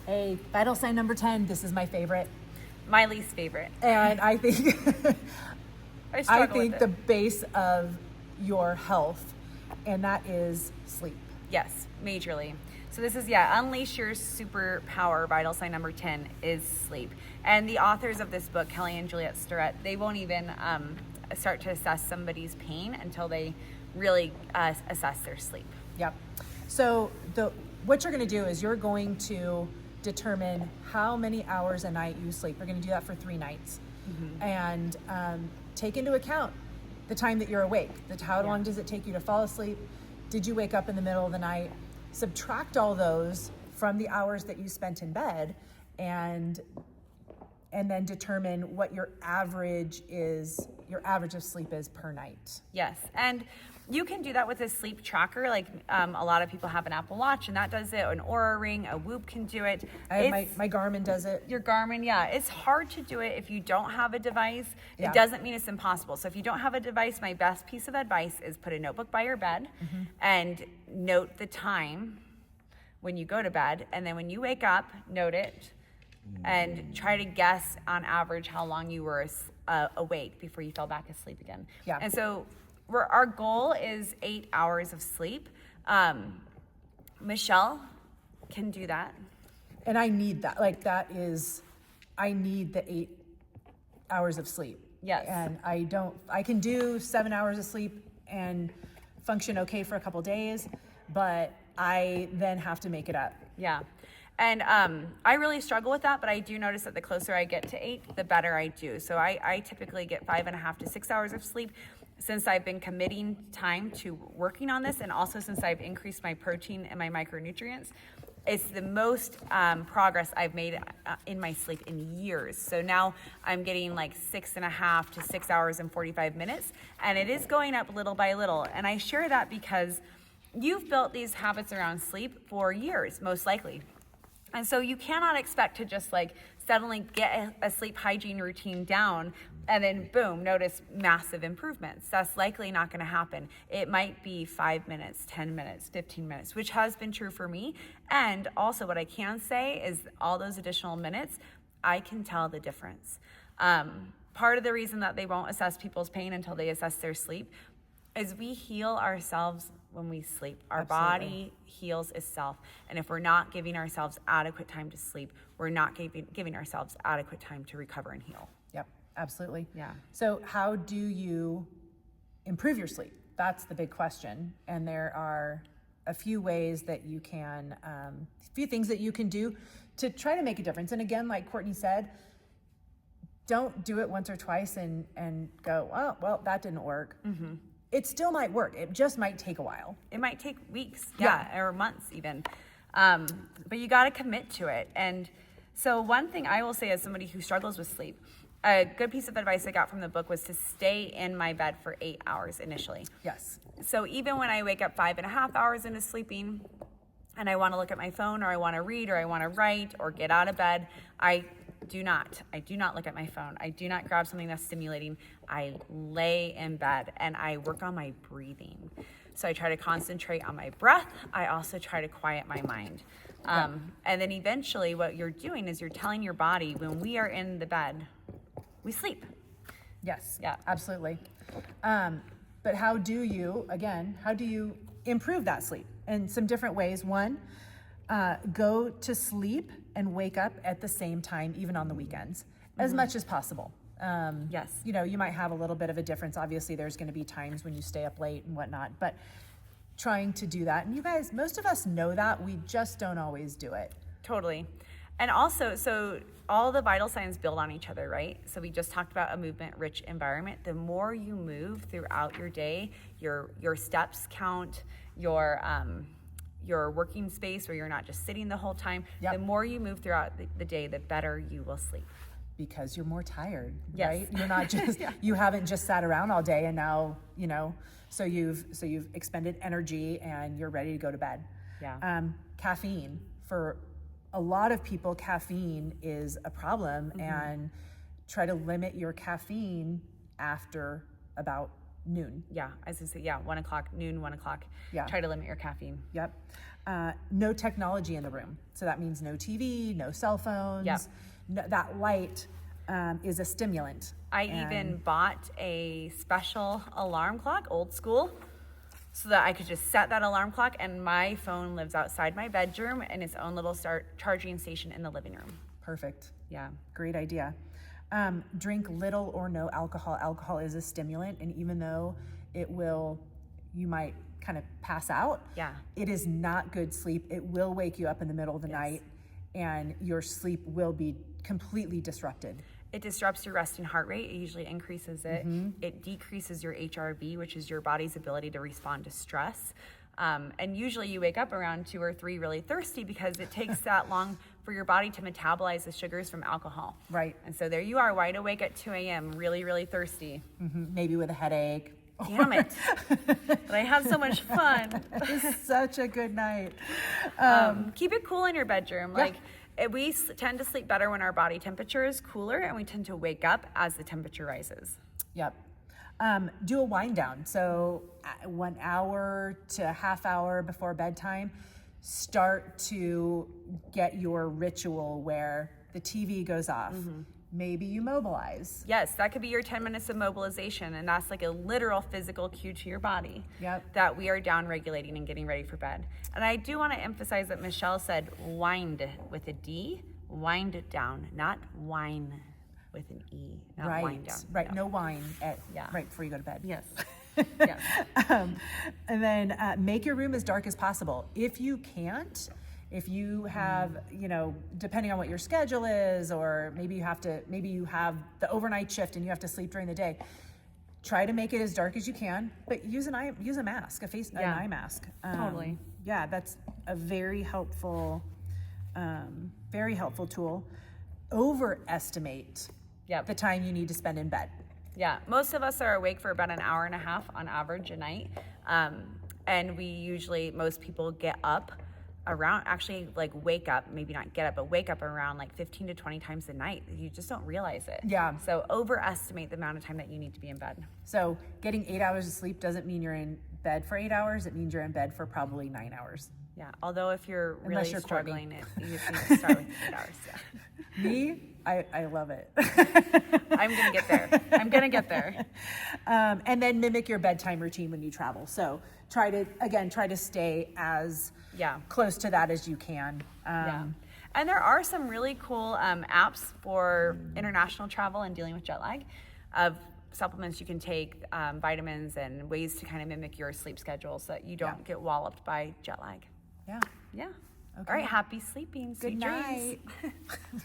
Hey, vital sign number 10. This is my favorite. My least favorite. And I think I I struggle think with the it. base of your health, and that is sleep. Yes, majorly. So this is, unleash your superpower. Vital sign number 10 is sleep. And the authors of this book, Kelly and Juliet Starrett, they won't even start to assess somebody's pain until they really assess their sleep. Yep. So what you're going to do is you're going to determine how many hours a night you sleep. We're going to do that for 3 nights. Mm-hmm. And take into account the time that you're awake. How long does it take you to fall asleep? Did you wake up in the middle of the night? Subtract all those from the hours that you spent in bed, and then determine what your average of sleep is per night. Yes, and you can do that with a sleep tracker. Like a lot of people have an Apple Watch, and that does it. An Oura Ring, a Whoop can do it. My Garmin does it. Your Garmin, it's hard to do it if you don't have a device. Yeah. It doesn't mean it's impossible. So if you don't have a device, my best piece of advice is put a notebook by your bed and note the time when you go to bed, and then when you wake up, note it and try to guess on average how long you were awake before you fell back asleep again. Yeah. And so our goal is 8 hours of sleep. Michelle can do that. And I need that. I need the 8 hours of sleep. Yes. And I can do 7 hours of sleep and function okay for a couple days, but I then have to make it up. Yeah. And I really struggle with that, but I do notice that the closer I get to 8, the better I do. So I typically get 5.5 to 6 hours of sleep since I've been committing time to working on this, and also since I've increased my protein and my micronutrients. It's the most progress I've made in my sleep in years. So now I'm getting like 6.5 to 6 hours and 45 minutes, and it is going up little by little. And I share that because you've built these habits around sleep for years, most likely. And so you cannot expect to just like suddenly get a sleep hygiene routine down and then boom, notice massive improvements. That's likely not going to happen. It might be 5 minutes, 10 minutes, 15 minutes, which has been true for me. And also what I can say is all those additional minutes, I can tell the difference. Part of the reason that they won't assess people's pain until they assess their sleep is we heal ourselves when we sleep. Our Absolutely. body heals itself. And if we're not giving ourselves adequate time to sleep, we're not giving ourselves adequate time to recover and heal. Yep, absolutely. Yeah. So how do you improve your sleep? That's the big question. And there are a few ways that you can, a few things that you can do to try to make a difference. And again, like Courtney said, don't do it once or twice and go, oh, well, that didn't work. Mm-hmm. It still might work. It just might take a while. It might take weeks, Yeah. or months even. But you got to commit to it. And so one thing I will say as somebody who struggles with sleep, a good piece of advice I got from the book was to stay in my bed for 8 hours initially. Yes. So even when I wake up 5.5 hours into sleeping and I want to look at my phone, or I want to read, or I want to write, or get out of bed, I do not look at my phone. I do not grab something that's stimulating. I lay in bed and I work on my breathing. So I try to concentrate on my breath. I also try to quiet my mind. And then eventually what you're doing is you're telling your body, when we are in the bed, we sleep. Yes. Yeah. Absolutely. But how do you improve that sleep? In some different ways. One, go to sleep and wake up at the same time, even on the weekends, as much as possible. Yes. You might have a little bit of a difference. Obviously, there's going to be times when you stay up late and whatnot, but trying to do that. And you guys, most of us know that. We just don't always do it. Totally. And also, so all the vital signs build on each other, right? So we just talked about a movement-rich environment. The more you move throughout your day, your steps count, your working space where you're not just sitting the whole time, Yep. The more you move throughout the day, the better you will sleep. Because you're more tired, Yes. right? You're not just, you haven't just sat around all day and now, so you've expended energy and you're ready to go to bed. Yeah. Caffeine, for a lot of people, caffeine is a problem, and try to limit your caffeine after about noon. Yeah, I was gonna say, 1 o'clock, noon, 1 o'clock. Yeah. Try to limit your caffeine. Yep. No technology in the room. So that means no TV, no cell phones. Yep. No, that light is a stimulant. I even bought a special alarm clock, old school, so that I could just set that alarm clock, and my phone lives outside my bedroom in its own little charging station in the living room. Perfect. Yeah. Great idea. Drink little or no alcohol. Alcohol is a stimulant, and even though you might kind of pass out, Yeah. it is not good sleep. It will wake you up in the middle of the night, and your sleep will be completely disrupted. It disrupts your resting heart rate. It usually increases it. It decreases your HRV, which is your body's ability to respond to stress. And usually you wake up around 2 or 3 really thirsty because it takes that long for your body to metabolize the sugars from alcohol. Right. And so there you are, wide awake at 2 a.m., really, really thirsty. Maybe with a headache. Damn it. But I had so much fun. It's such a good night. Keep it cool in your bedroom. Yeah. Like, we tend to sleep better when our body temperature is cooler, and we tend to wake up as the temperature rises. Yep. Do a wind down. So 1 hour to a half hour before bedtime, start to get your ritual where the TV goes off. Maybe you mobilize. Yes, that could be your 10 minutes of mobilization, and that's like a literal physical cue to your body that we are down regulating and getting ready for bed. And I do want to emphasize that Michelle said wind with a D, wind down, not wine with an E, not Right. wind down. Right. No wine Yeah. right before you go to bed. Yes. Yes. And then make your room as dark as possible. If you can't, if you have, depending on what your schedule is, or maybe you have the overnight shift and you have to sleep during the day, try to make it as dark as you can, but use a mask, an eye mask. Totally. Yeah, that's a very helpful tool. Overestimate the time you need to spend in bed. Yeah, most of us are awake for about an hour and a half on average a night. And most people get up around, wake up, maybe not get up, but wake up around like 15 to 20 times a night. You just don't realize it. Yeah. So overestimate the amount of time that you need to be in bed. So getting 8 hours of sleep doesn't mean you're in bed for 8 hours. It means you're in bed for probably 9 hours. Yeah, although if you're really Unless you're struggling, you just need to start with 8 hours. Yeah. Me, I love it. I'm gonna get there. And then mimic your bedtime routine when you travel. So try to stay as close to that as you can. And there are some really cool apps for international travel and dealing with jet lag, of supplements you can take, vitamins, and ways to kind of mimic your sleep schedule so that you don't get walloped by jet lag. Yeah. Yeah. Okay. All right. Happy sleeping. Sweet Good night. dreams.